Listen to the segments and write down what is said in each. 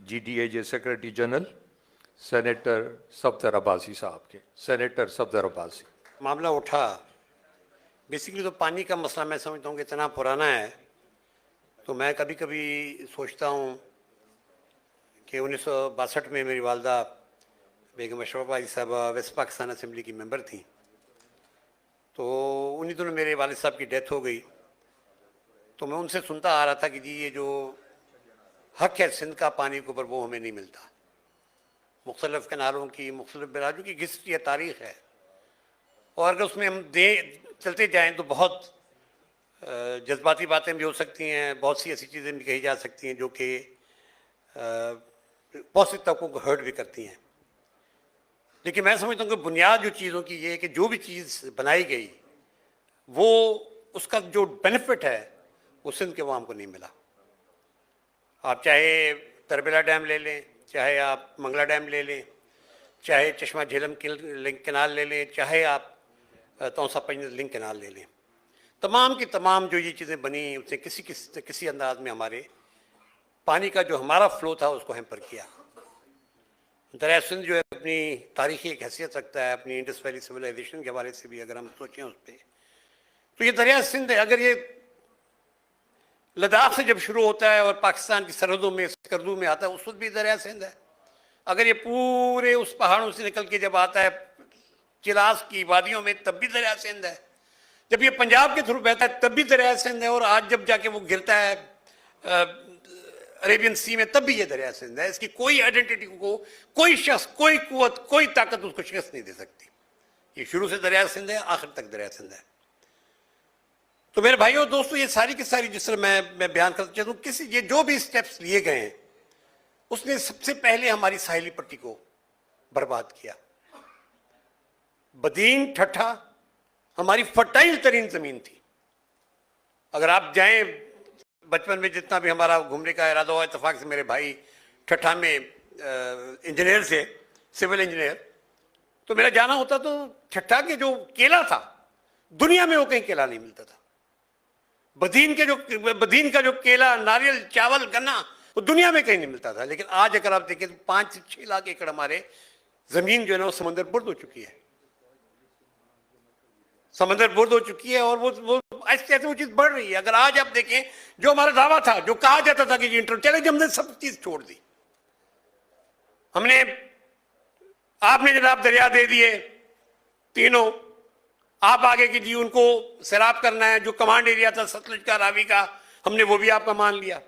GDAJ secretary general senator Safdar Abbasi साहब के। Senator Safdar Abbasi. मामला उठा, बेसिकली तो पानी का मसला मैं समझता हूँ कि इतना पुराना है, तो मैं कभी कभी सोचता हूँ कि 1962 में मेरी वालदा बेगम अशरफ साहब वेस्ट पाकिस्तान असेंबली की मेंबर थी, तो उन्हीं दिनों मेरे वालिद साहब की डेथ हो गई। तो मैं उनसे सुनता आ रहा था कि जी ये जो हक है सिंध का पानी के ऊपर वो हमें नहीं मिलता। मुख्तलिफ़ किनारों की मुख्तलिफ़ बिरादों की हिस्ट्री या तारीख़ है, और अगर उसमें हम चलते जाएं तो बहुत जज्बाती बातें भी हो सकती हैं, बहुत सी ऐसी चीज़ें भी कही जा सकती हैं जो कि बहुत सी तबकों को हर्ट भी करती हैं। लेकिन मैं समझता हूँ कि बुनियाद जो चीज़ों की ये है कि जो भी चीज़ बनाई गई वो उसका जो बेनिफिट है वो सिंध के वाम को नहीं मिला। आप चाहे तरबेला डैम ले लें, चाहे आप मंगला डैम ले लें, चाहे चश्मा झेलम लिंक कैनाल ले लें, चाहे आप तौसा पंज लिंक कैनाल ले लें, तमाम की तमाम जो ये चीज़ें बनी उसने किसी अंदाज में हमारे पानी का जो हमारा फ़्लो था उसको हैम्पर किया। दरिया सिंध जो है अपनी तारीखी एक हैसियत रखता है, अपनी इंडस वैली सिविलाइजेशन के हवाले से भी अगर हम सोचें उस पर, तो ये दरिया सिंध है। अगर ये लद्दाख से जब शुरू होता है और पाकिस्तान की सरहदों में स्कर्दू में आता है उस वक्त भी दरिया सिंध है। अगर ये पूरे उस पहाड़ों से निकल के जब आता है चिलास की वादियों में तब भी दरिया सिंध है। जब ये पंजाब के थ्रू बहता है तब भी दरिया सिंध है, और आज जब जाके वो गिरता है अरेबियन सी में तब भी ये दरिया सिंध है। इसकी कोई आइडेंटिटी को कोई शख्स, कोई कुव्वत, कोई ताकत उसको शिकस्त नहीं दे सकती। ये शुरू से दरिया सिंध है, आखिर तक दरिया सिंध है। तो मेरे भाइयों और दोस्तों, ये सारी की सारी जिस तरह मैं बयान करना चाहता हूँ, किसी ये जो भी स्टेप्स लिए गए हैं उसने सबसे पहले हमारी साहिली पट्टी को बर्बाद किया। बदीन ठट्ठा हमारी फर्टाइल तरीन जमीन थी। अगर आप जाएं, बचपन में जितना भी हमारा घूमने का इरादा हुआ, इत्तेफाक से मेरे भाई ठट्ठा में इंजीनियर से, सिविल इंजीनियर, तो मेरा जाना होता तो ठट्ठा के जो केला था दुनिया में वो कहीं केला नहीं मिलता था। बदीन का जो केला, नारियल, चावल, गन्ना वो दुनिया में कहीं नहीं मिलता था। लेकिन आज अगर आप देखें तो 5 से 6 लाख एकड़ हमारे जमीन जो है ना वो समंदर बुर्द हो चुकी है, समंदर बुर्द हो चुकी है, और वो ऐसे ऐसे वो चीज बढ़ रही है। अगर आज आप देखें, जो हमारा दावा था, जो कहा जाता था कि इंटर चले, हमने सब चीज छोड़ दी। आपने जनाब दरिया दे दिए तीनों, आप आगे की जी उनको सैराब करना है। जो कमांड एरिया था सतलुज का, रावी का, हमने वो भी आपका मान लिया।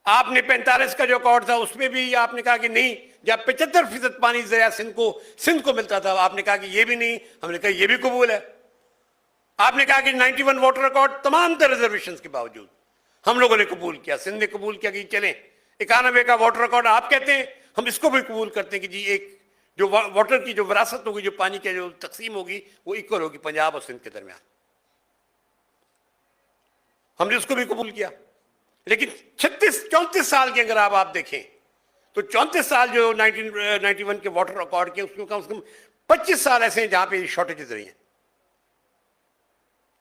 आपने 45 का जो अकॉर्ड था उसमें भी आपने कहा कि नहीं, जब 75% पानी दरिया सिंध को मिलता था, आपने कहा कि ये भी नहीं, हमने कहा ये भी कबूल है। आपने कहा कि 91 वाटर अकॉर्ड तमाम तरह रिजर्वेशन के बावजूद हम लोगों ने कबूल किया, सिंध ने कबूल किया कि चलें 91 का वाटर अकॉर्ड आप कहते हैं, हम इसको भी कबूल करते हैं कि जी एक जो वाटर की जो विरासत होगी, जो पानी की जो तकसीम होगी वो इक्वल होगी पंजाब और सिंध के दरमियान। हमने उसको भी कबूल किया। लेकिन 34 साल के अगर आप देखें तो 34 साल जो 1991 के वाटर अकॉर्ड के, उसमें कम से कम 25 साल ऐसे हैं जहां पे शॉर्टेजेस रही हैं।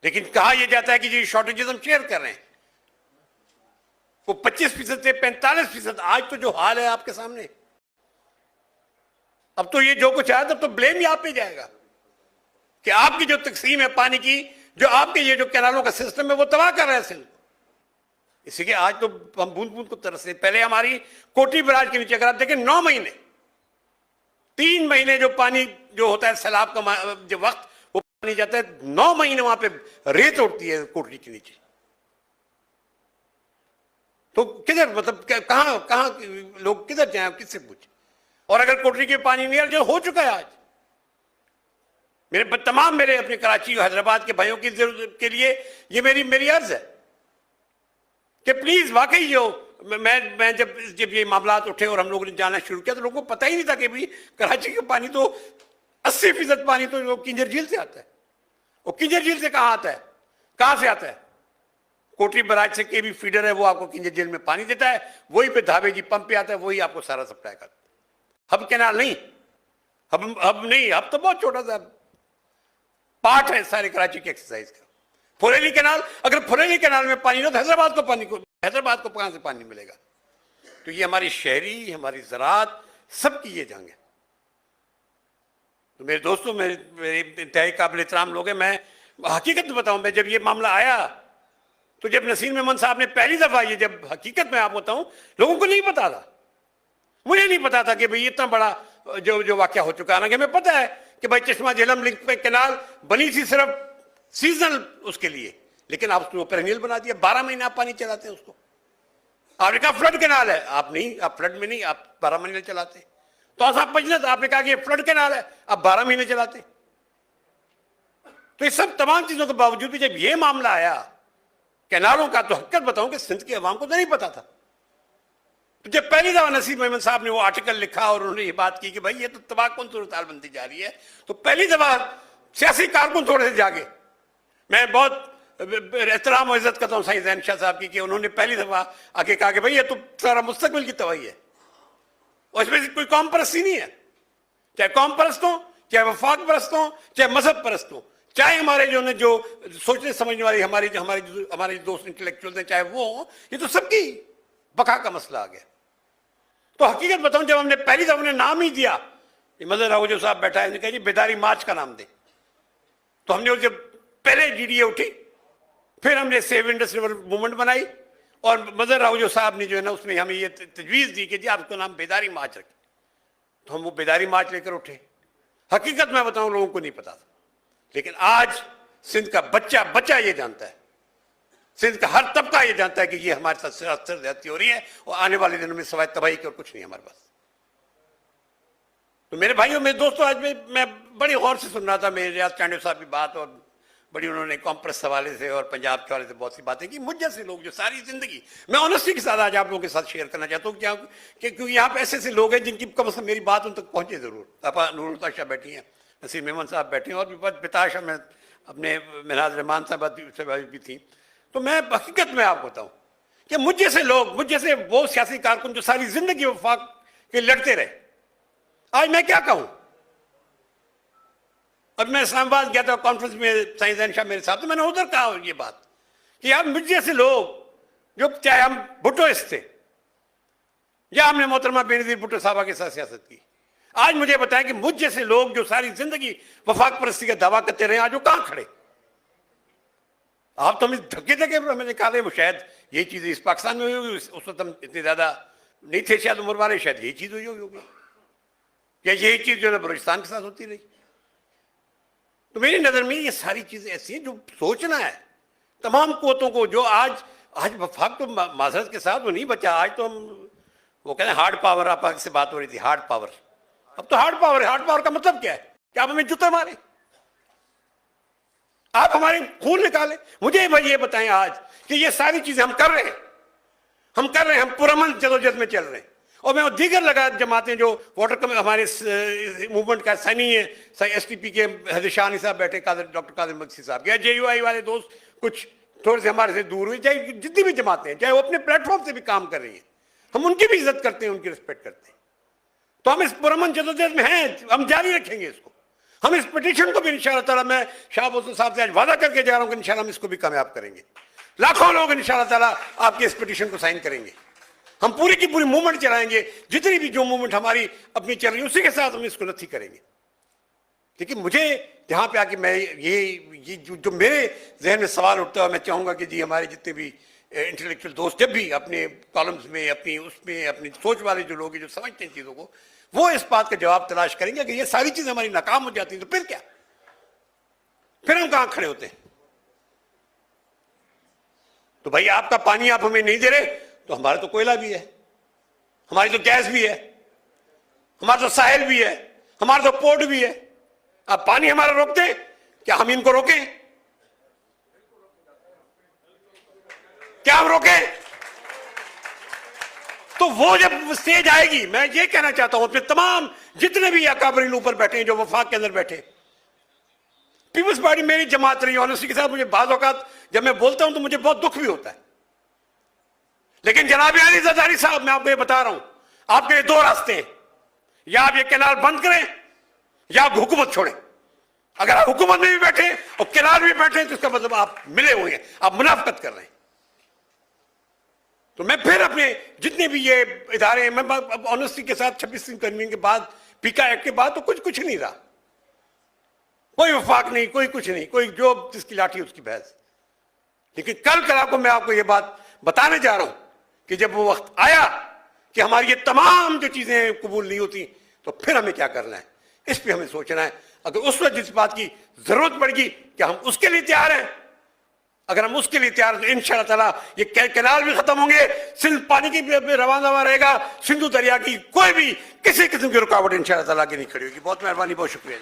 लेकिन कहा यह जाता है कि जी शॉर्टेजेस हम शेयर कर रहे हैं। वो 25% से 45%, आज तो जो हाल है आपके सामने, अब तो ये जो कुछ आया तब तो ब्लेम ही आप पे जाएगा कि आपकी जो तकसीम है पानी की, जो आपके ये जो कैनालों का सिस्टम है वो तबाह कर रहा है सिंध। इसीलिए आज तो हम बूंद बूंद को तरस रहे। पहले हमारी कोटी बराज के नीचे अगर आप देखें 9 महीने, 3 महीने जो पानी जो होता है सैलाब का जो वक्त, वो पानी जाता है 9 महीने वहां पे रेत उठती है कोटरी के नीचे। तो किधर, मतलब कहां लोग किधर जाए, किससे पूछे? और अगर कोटरी के पानी नहीं जो हो चुका है आज, मेरे अपने कराची और हैदराबाद के भाइयों की जरूरत के लिए ये मेरी अर्ज है कि प्लीज वाकई जो मैं जब ये मामला उठे और हम लोगों ने जाना शुरू किया तो लोगों को पता ही नहीं था कि भी कराची का पानी तो 80% पानी तो किंजर झील से आता है। वो किंजर झील से कहाँ आता है, कहाँ से आता है? कोटरी बराज से के भी फीडर है, वो आपको किंजर झील में पानी देता है, वही पे धाबे जी पंप पे आता है, वही आपको सारा सप्लाई करता है। हब कैनाल नहीं, हब तो बहुत छोटा सा पार्ट है सारे कराची की एक्सरसाइज का। फुरेली कैनाल, अगर फुरेली कैनाल में पानी ना तो हैदराबाद को कहां से पानी मिलेगा? तो ये हमारी शहरी, हमारी ज़राअत, सबकी ये जंग है। तो मेरे दोस्तों, मेरे इंतहाई काबिल एहतराम लोग हैं, मैं हकीकत बताऊं, मैं जब ये मामला आया तो जब नसीर मेमन साहब ने पहली दफा ये, जब हकीकत में आपको बताऊं, लोगों को नहीं पता था, मुझे नहीं पता था कि भाई इतना बड़ा जो वाकया हो चुका है ना, कि हमें पता है कि भाई चश्मा झेलम लिंक पे कैनाल बनी थी सिर्फ सीजनल उसके लिए, लेकिन आप उसको पेरेनियल बना दिया, 12 महीने आप पानी चलाते हैं उसको। आपने कहा फ्लड कैनाल है, आप नहीं, आप फ्लड में नहीं, आप 12 महीने चलाते। तो आप पजनत, आपने कहा कि ये फ्लड कैनाल है, आप 12 महीने चलाते। तो ये सब तमाम चीजों के बावजूद भी जब ये मामला आया कैनालों का, तो हकीकत बताऊं कि सिंध की अवाम को तो नहीं पता था। तो जब पहली दफा नसीर मेमन साहब ने वो आर्टिकल लिखा और उन्होंने ये बात की कि भाई ये तो तबाहकुन सूरत हाल बनती जा रही है, तो पहली दफा सियासी कारकुन थोड़े से जागे। मैं बहुत एहतराम और इज्जत करता हूँ साईं ज़ैन शाह साहब की, कि उन्होंने पहली दफा आके कहा कि भाई ये तो सारा मुस्तकबिल की तबाही है, और इसमें कोई कौम परस्ती नहीं है, चाहे कौम परस्त हो, चाहे वफाक परस्त हो, चाहे मजहब परस्त हो, चाहे हमारे जो सोचने समझने वाली हमारे दोस्त इंटेलेक्चुअल हैं, चाहे वो हो, ये तो सबकी बका का मसला आ गया। तो हकीकत बताऊं, जब हमने पहली दफा उन्हें नाम ही दिया, मजहर रावजो साहब बैठा है, कहा जी बेदारी मार्च का नाम दे, तो हमने जब पहले जीडीए उठी, फिर हमने सेव इंडस रिवर मूवमेंट बनाई, और मजहर रावजो साहब ने जो है ना, उसने हमें ये तजवीज़ दी कि जी आपको नाम बेदारी मार्च रखें, तो हम वो बेदारी मार्च लेकर उठे। हकीकत मैं बताऊं, लोगों को नहीं पता था, लेकिन आज सिंध का बच्चा ये जानता है, सिंध का हर तबका ये जानता है कि ये हमारे साथ सरासर ज्यादती हो रही है, और आने वाले दिनों में सवाए तबाही के और कुछ नहीं हमारे पास। तो मेरे भाइयों, मेरे दोस्तों, आज मैं बड़ी गौर से सुन रहा था मेरे रियाज चांडिल साहब की बात, और बड़ी उन्होंने कॉम्प्रेस हवाले से और पंजाब के हवाले से बहुत सी बातें की। मुझ जैसे लोग जो सारी जिंदगी, मैं ऑनेस्टी के साथ आज आप लोगों के साथ शेयर करना चाहता हूँ, क्योंकि यहाँ पे ऐसे लोग हैं जिनकी कम से कम मेरी बात उन तक पहुंचे जरूर। आपा नूरुल शाह बैठी हैं, नसीर मेमन साहब बैठे हैं, और भी बिताशा में अपने मेहराज रहमान साहब भी थी। तो मैं हकीकत में आपको बताऊं कि मुझ जैसे लोग, मुझ जैसे वो सियासी कारकुन जो सारी जिंदगी वफाक के लड़ते रहे, आज मैं क्या कहूं। अब मैं इस्लामाबाद गया था कॉन्फ्रेंस में, साईं ज़ैन शाह मेरे साथ, तो मैंने उधर कहा ये बात कि यार मुझ जैसे लोग जो, चाहे हम भुट्टोइस्ट थे या हमने मोहतरमा बेनज़ीर भुट्टो साहबा के साथ सियासत की, आज मुझे बताएं कि मुझ जैसे लोग जो सारी जिंदगी वफाक परस्ती का दावा करते रहे, आज वो कहां खड़े। आप तो हमें धक्के पर हमें निकाले, वो शायद यही चीज इस पाकिस्तान में हुई, उस वक्त हम इतने ज्यादा नहीं थे शायद उम्र वाले, शायद यही चीज हुई होगी, या यही चीज जो है बलूचिस्तान के साथ होती रही। तो मेरी नजर में ये सारी चीजें ऐसी हैं जो सोचना है तमाम कुव्वतों को, जो आज वफाक तो माजरत के साथ वो नहीं बचा। आज तो हम वो कहते हैं हार्ड पावर, आप से बात हो रही थी हार्ड पावर, अब तो हार्ड पावर है। हार्ड पावर का मतलब क्या है कि आप हमें जूता मारे, आप हमारे खून निकाले। मुझे भाई ये बताएं आज कि ये सारी चीजें हम कर रहे हैं, हम पुरअमन जदोजहद में चल रहे हैं। और मैं दीगर लगा जमातें जो वाटर हमारे मूवमेंट का सैनी है, एसटीपी के हदशानी साहब बैठे, डॉक्टर कादिर मक्सी साहब, या जेयूआई वाले दोस्त कुछ थोड़े से हमारे से दूर हुए, चाहे जितनी भी जमातें हैं, चाहे वो अपने प्लेटफॉर्म से भी काम कर रही हैं, हम उनकी भी इज्जत करते हैं, उनकी रिस्पेक्ट करते हैं। तो हम इस पुरअमन जदोजहद में हैं, हम जारी रखेंगे इसको। हम इस पिटीशन को भी इंशाअल्लाह ताला, मैं शाह बसु साहब से आज वादा करके जा रहा हूं कि इंशाअल्लाह हम इसको भी कामयाब करेंगे। लाखों लोग इंशाअल्लाह ताला आपके इस पिटीशन को साइन करेंगे। हम पूरी की पूरी मूवमेंट चलाएंगे, जितनी भी जो मूवमेंट हमारी अपनी चल रही है उसी के साथ हम इसको नथी करेंगे। लेकिन मुझे यहाँ पे आके मैं ये जो मेरे जहन में सवाल उठता है, मैं चाहूंगा कि जी हमारे जितने भी इंटेलेक्चुअल दोस्त जब भी अपने कॉलम्स में, अपनी सोच वाले जो लोग हैं जो समझते हैं चीजों को, वो इस बात का जवाब तलाश करेंगे कि ये सारी चीजें हमारी नाकाम हो जाती हैं तो फिर क्या, फिर हम कहां खड़े होते हैं। तो भाई आपका पानी आप हमें नहीं दे रहे, तो हमारा तो कोयला भी है, हमारी तो गैस भी है, हमारा तो साहिल भी है, हमारा तो पोर्ट भी है। आप पानी हमारा रोकते हैं, क्या हम इनको रोकें? क्या हम रोकें? तो वो जब स्टेज आएगी, मैं ये कहना चाहता हूं अपने तमाम जितने भी अकाबरीन ऊपर बैठे हैं, जो वफाक के अंदर बैठे, पीपल्स पार्टी मेरी जमात रही है। ऑनेस्टी के साथ मुझे बाज़ औक़ात जब मैं बोलता हूं तो मुझे बहुत दुख भी होता है, लेकिन जनाब अली ज़रदारी साहब, मैं आपको ये बता रहा हूं, आपके लिए दो रास्ते हैं, या आप ये कैनाल बंद करें या आप हुकूमत छोड़ें। अगर आप हुकूमत में भी बैठे और कैनाल में बैठे तो इसका मतलब आप मिले हुए हैं, आप मुनाफिकत कर रहे हैं। तो मैं फिर अपने जितने भी ये इदारे हैं, मैं ऑनेस्टी के साथ 26 दिन करने के बाद, पीका एक्ट के बाद तो कुछ नहीं रहा, कोई वफाक नहीं, कोई कुछ नहीं, कोई जो जिसकी लाठी उसकी भैंस। लेकिन कल को मैं आपको ये बात बताने जा रहा हूं कि जब वो वक्त आया कि हमारी ये तमाम जो चीजें कबूल नहीं होती, तो फिर हमें क्या करना है, इस पे हमें सोचना है। अगर उस वक्त जिस बात की जरूरत पड़ेगी, क्या हम उसके लिए तैयार हैं? अगर हम उसके लिए तैयार हैं तो इंशाअल्लाह ताला ये कैनाल भी खत्म होंगे, सिंध पानी की भी रवाना रहेगा, सिंधु दरिया की कोई भी किसी किस्म की रुकावट इंशाअल्लाह ताला आगे नहीं खड़ी होगी। बहुत मेहरबानी, बहुत शुक्रिया।